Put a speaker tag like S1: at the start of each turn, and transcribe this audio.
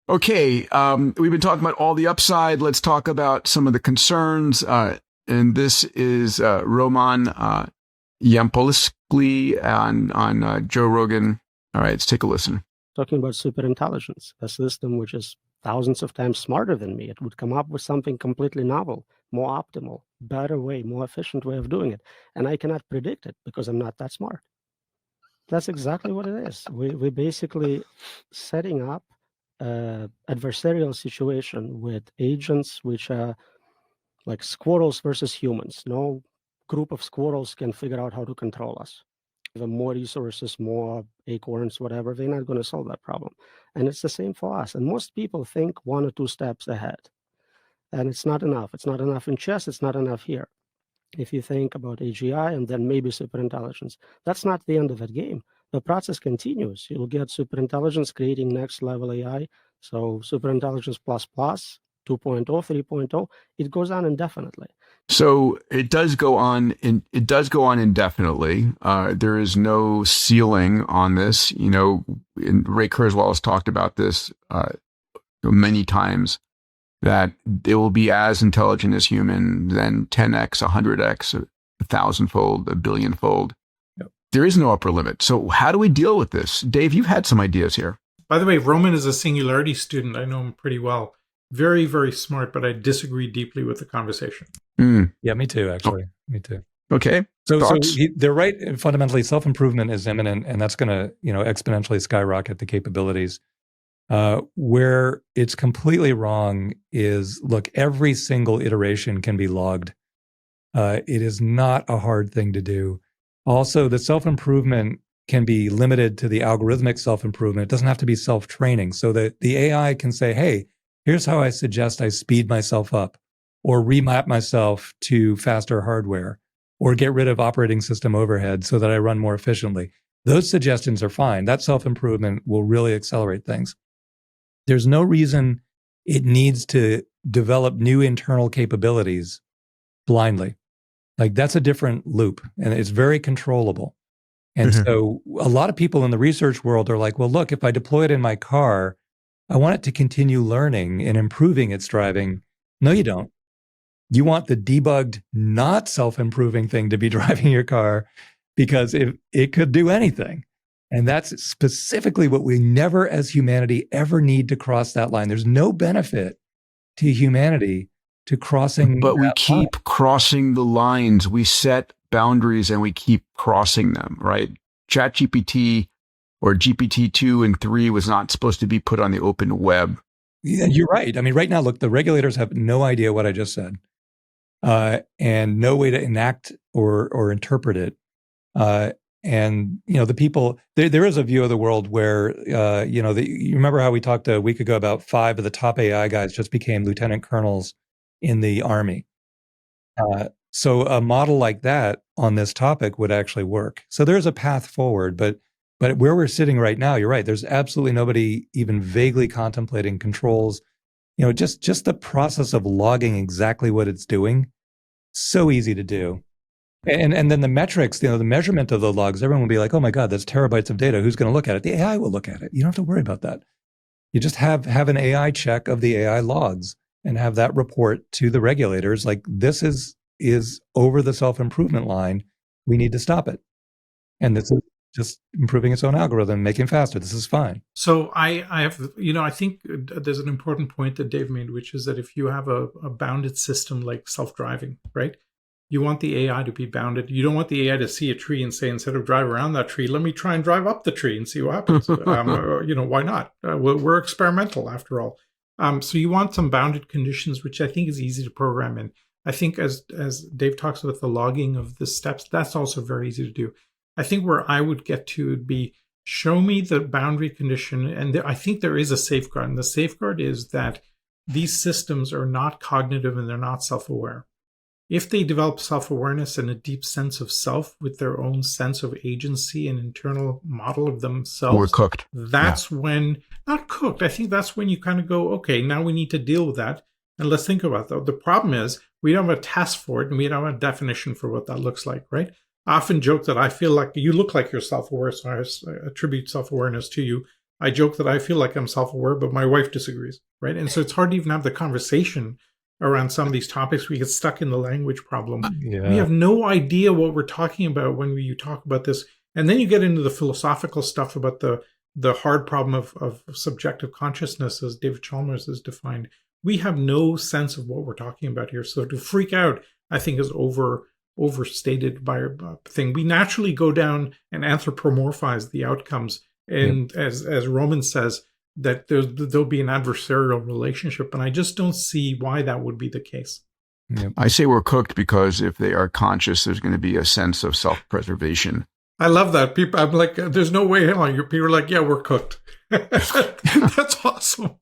S1: Okay, we've been talking about all the upside. Let's talk about some of the concerns. And this is Roman Yampolsky on Joe Rogan. All right, let's take a listen.
S2: Talking about superintelligence, a system which is thousands of times smarter than me. It would come up with something completely novel, more optimal, better way, more efficient way of doing it. And I cannot predict it because I'm not that smart. That's exactly what it is. We're basically setting up an adversarial situation with agents which are like squirrels versus humans. No group of squirrels can figure out how to control us. The more resources, more acorns, whatever, they're not going to solve that problem. And it's the same for us. And most people think 1 or 2 steps ahead. And it's not enough. It's not enough in chess. It's not enough here. If you think about AGI and then maybe superintelligence, that's not the end of that game. The process continues. You'll get superintelligence creating next level AI. So superintelligence plus plus, 2.0, 3.0, it goes on indefinitely.
S1: So it does go on. It does go on indefinitely. There is no ceiling on this. You know, Ray Kurzweil has talked about this many times, that it will be as intelligent as human, then 10x, 100x, 1,000-fold, a billion-fold. Yep. There is no upper limit. So how do we deal with this? Dave, you've had some ideas here.
S3: By the way, Roman is a singularity student. I know him pretty well. Very, very smart, but I disagree deeply with the conversation.
S4: Yeah, me too, actually. Me too.
S1: Okay.
S4: So they're right. Fundamentally, self-improvement is imminent, and that's going to, exponentially skyrocket the capabilities. Where it's completely wrong is, look, every single iteration can be logged. It is not a hard thing to do. Also, the self-improvement can be limited to the algorithmic self-improvement. It doesn't have to be self-training. So that the AI can say, hey, here's how I suggest I speed myself up, or remap myself to faster hardware, or get rid of operating system overhead so that I run more efficiently. Those suggestions are fine. That self-improvement will really accelerate things. There's no reason it needs to develop new internal capabilities blindly. Like, that's a different loop, and it's very controllable. And so a lot of people in the research world are like, well, look, if I deploy it in my car, I want it to continue learning and improving its driving. No, you don't. You want the debugged, not self-improving thing to be driving your car, because it could do anything. And that's specifically what we never, as humanity, ever need to cross that line. There's no benefit to humanity to crossing.
S1: But we keep crossing the lines. We set boundaries and we keep crossing them, right? ChatGPT or GPT-2 and 3 was not supposed to be put on the open web.
S4: Yeah, you're right. I mean, right now, look, the regulators have no idea what I just said, and no way to enact or interpret it. And, the people, there is a view of the world where, you remember how we talked a week ago about 5 of the top AI guys just became lieutenant colonels in the Army. So a model like that on this topic would actually work. So there's a path forward, but where we're sitting right now, you're right. There's absolutely nobody even vaguely contemplating controls. Just the process of logging exactly what it's doing, so easy to do. And then the metrics, the measurement of the logs, everyone will be like, oh my God, that's terabytes of data. Who's going to look at it? The AI will look at it. You don't have to worry about that. You just have an AI check of the AI logs and have that report to the regulators. Like, this is over the self-improvement line. We need to stop it. And this is just improving its own algorithm, making it faster. This is fine.
S3: So I have, I think there's an important point that Dave made, which is that if you have a bounded system like self-driving, right? You want the AI to be bounded. You don't want the AI to see a tree and say, instead of drive around that tree, let me try and drive up the tree and see what happens. Why not? We're experimental after all. So you want some bounded conditions, which I think is easy to program in. I think as Dave talks about the logging of the steps, that's also very easy to do. I think where I would get to would be, show me the boundary condition. And I think there is a safeguard. And the safeguard is that these systems are not cognitive and they're not self-aware. If they develop self-awareness and a deep sense of self with their own sense of agency and internal model of themselves,
S1: we're cooked.
S3: That's when, not cooked, I think that's when you kind of go, okay, now we need to deal with that. And let's think about that. The problem is we don't have a test for it and we don't have a definition for what that looks like, right? I often joke that I feel like you look like you're self-aware, so I attribute self-awareness to you. I joke that I feel like I'm self-aware, but my wife disagrees, right? And so it's hard to even have the conversation around some of these topics. We get stuck in the language problem.
S4: Yeah.
S3: We have no idea what we're talking about when you talk about this. And then you get into the philosophical stuff about the hard problem of subjective consciousness, as David Chalmers has defined. We have no sense of what we're talking about here. So to freak out, I think, is overstated by a thing. We naturally go down and anthropomorphize the outcomes. And as Roman says, that there'll be an adversarial relationship. And I just don't see why that would be the case.
S4: Yep.
S1: I say we're cooked because if they are conscious, there's going to be a sense of self-preservation.
S3: I love that. People, I'm like, there's no way. People are like, yeah, we're cooked. That's awesome.